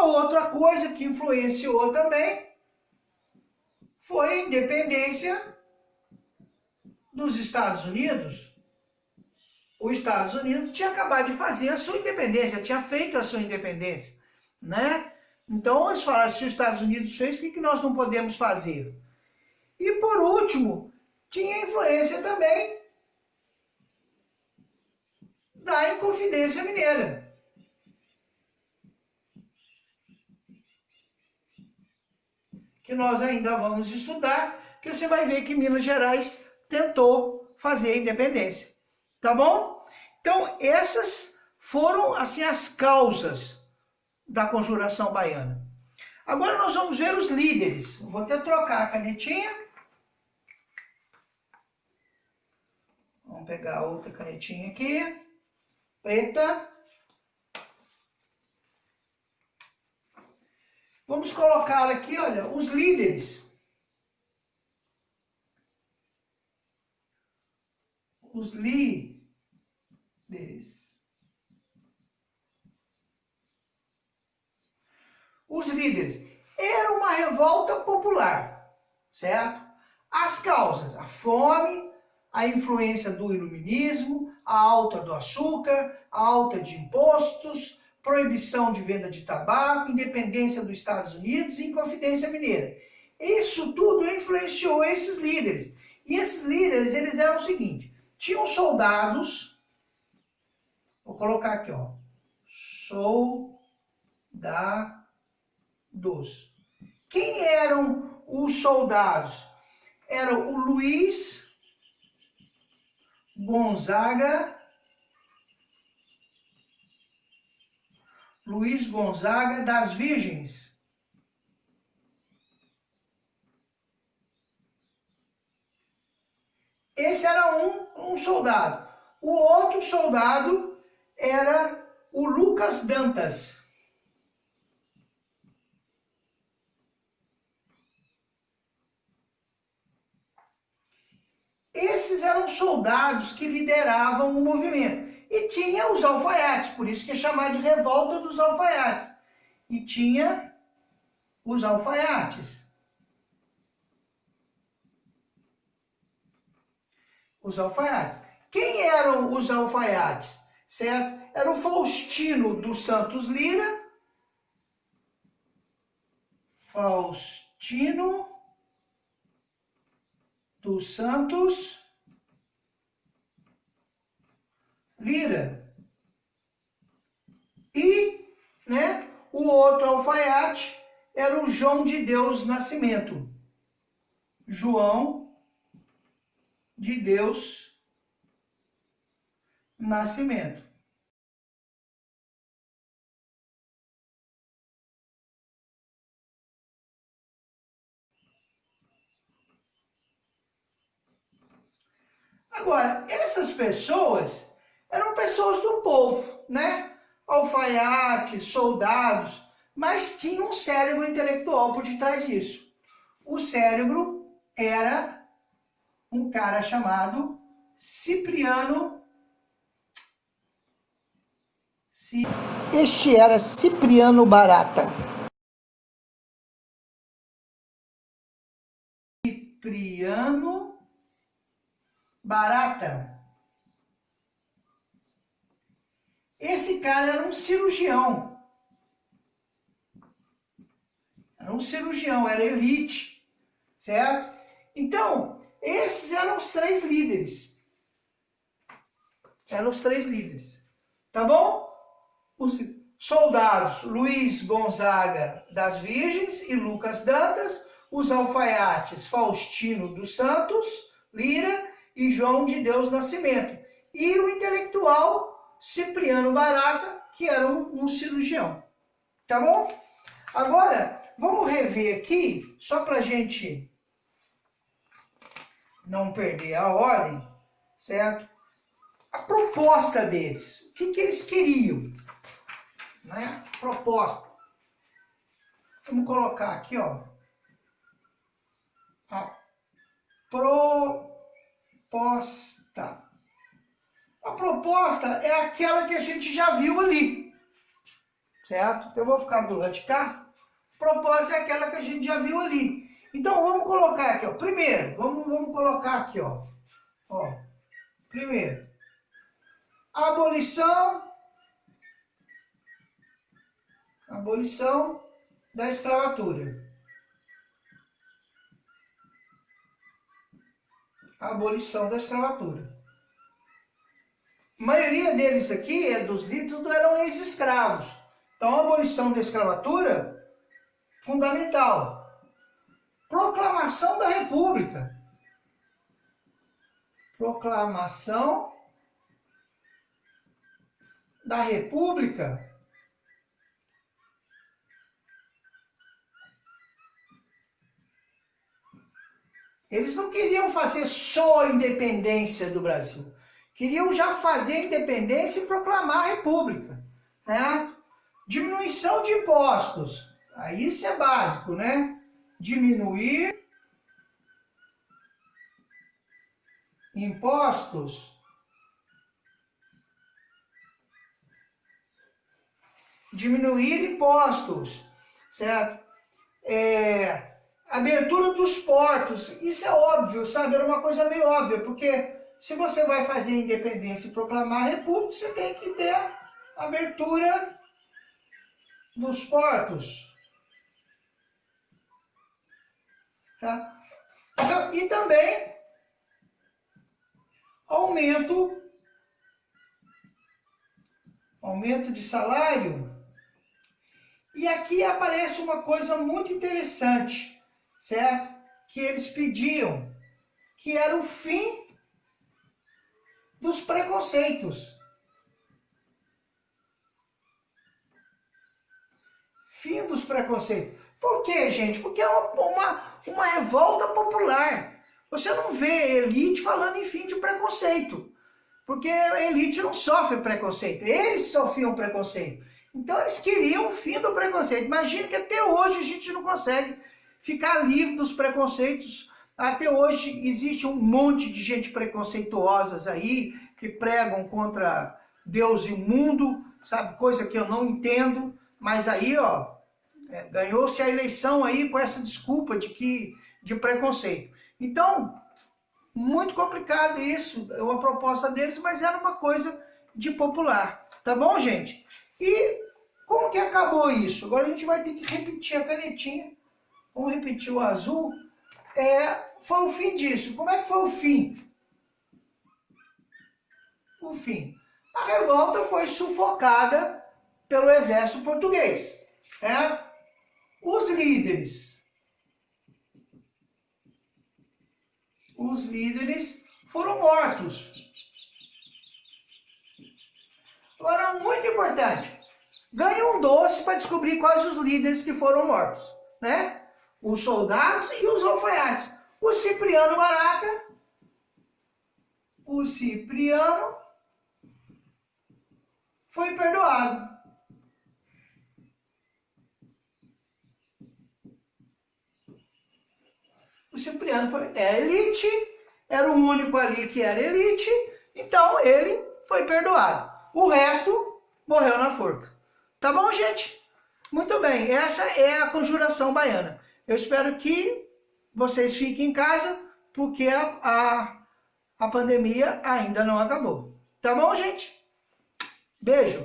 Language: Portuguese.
Uma outra coisa que influenciou também foi a independência dos Estados Unidos. Os Estados Unidos tinha acabado de fazer a sua independência, tinha feito a sua independência, né? Então eles falaram, se os Estados Unidos fez, por que nós não podemos fazer? E por último, tinha influência também da Inconfidência Mineira. Que nós ainda vamos estudar, que você vai ver que Minas Gerais tentou fazer a independência. Tá bom? Então, essas foram, assim, as causas da Conjuração Baiana. Agora nós vamos ver os líderes. Vou até trocar a canetinha. Vamos pegar outra canetinha aqui. Preta. Vamos colocar aqui, olha, os líderes. Os líderes. Os líderes. Era uma revolta popular, certo? As causas, a fome, a influência do iluminismo, a alta do açúcar, a alta de impostos, proibição de venda de tabaco, independência dos Estados Unidos e Inconfidência Mineira. Isso tudo influenciou esses líderes. E esses líderes, eles eram o seguinte, tinham soldados, vou colocar aqui, ó, soldados. Quem eram os soldados? Era o Luiz Gonzaga das Virgens. Esse era um soldado. O outro soldado era o Lucas Dantas. Esses eram soldados que lideravam o movimento. E tinha os alfaiates, por isso que é chamado de revolta dos alfaiates. E tinha os alfaiates. Os alfaiates. Quem eram os alfaiates? Certo? Era o Faustino dos Santos Lira. Faustino dos Santos Lira. E, né, o outro alfaiate era o João de Deus Nascimento. João de Deus Nascimento. Agora, essas pessoas eram pessoas do povo, né? Alfaiates, soldados, mas tinha um cérebro intelectual por detrás disso. O cérebro era um cara chamado Cipriano. Este era Cipriano Barata. Cipriano Barata. Esse cara era um cirurgião. Era elite, certo? Então, esses eram os três líderes. Tá bom? Os soldados, Luiz Gonzaga das Virgens e Lucas Dantas. Os alfaiates, Faustino dos Santos Lira e João de Deus Nascimento. E o intelectual Cipriano Barata, que era um cirurgião. Tá bom? Agora, vamos rever aqui, só para a gente não perder a ordem, certo? A proposta deles. O que eles queriam? Né? Proposta. Vamos colocar aqui, ó. A proposta. A proposta é aquela que a gente já viu ali. certo? Eu vou ficar do lado de cá. Proposta é aquela que a gente já viu ali. Então vamos colocar aqui, ó. Primeiro, vamos colocar aqui, ó. Ó. Primeiro, abolição da escravatura. Abolição da escravatura. A maioria deles aqui, dos lidos, eram ex-escravos. Então, a abolição da escravatura, fundamental. Proclamação da República. Proclamação da República. Eles não queriam fazer só a independência do Brasil. Queriam já fazer a independência e proclamar a República. Né? Diminuição de impostos. Aí isso é básico, né? Diminuir impostos. Diminuir impostos, certo? Abertura dos portos, isso é óbvio, sabe? Era uma coisa meio óbvia, porque se você vai fazer a independência e proclamar a república, você tem que ter a abertura dos portos. Tá? E também aumento de salário. E aqui aparece uma coisa muito interessante, certo? Que eles pediam, que era o fim dos preconceitos. Fim dos preconceitos. Por quê, gente? Porque é uma revolta popular. Você não vê elite falando em fim de preconceito. Porque a elite não sofre preconceito. Eles sofriam preconceito. Então eles queriam o fim do preconceito. Imagina que até hoje a gente não consegue ficar livre dos preconceitos. Até hoje existe um monte de gente preconceituosas aí, que pregam contra Deus e o mundo, sabe? Coisa que eu não entendo. Mas aí, ó, ganhou-se a eleição aí com essa desculpa de preconceito. Então, muito complicado isso, é uma proposta deles, mas era uma coisa de popular. Tá bom, gente? E como que acabou isso? Agora a gente vai ter que repetir a canetinha. Vamos repetir o azul. Foi o fim disso. Como é que foi o fim? O fim. A revolta foi sufocada pelo exército português. Os líderes foram mortos. Agora, muito importante, ganhe um doce para descobrir quais os líderes que foram mortos, né? Os soldados e os alfaiates. O Cipriano Barata, foi perdoado. O Cipriano foi elite, era o único ali que era elite, então ele foi perdoado. O resto morreu na forca. Tá bom, gente? Muito bem, essa é a conjuração baiana. Eu espero que vocês fiquem em casa, porque a pandemia ainda não acabou. Tá bom, gente? Beijo!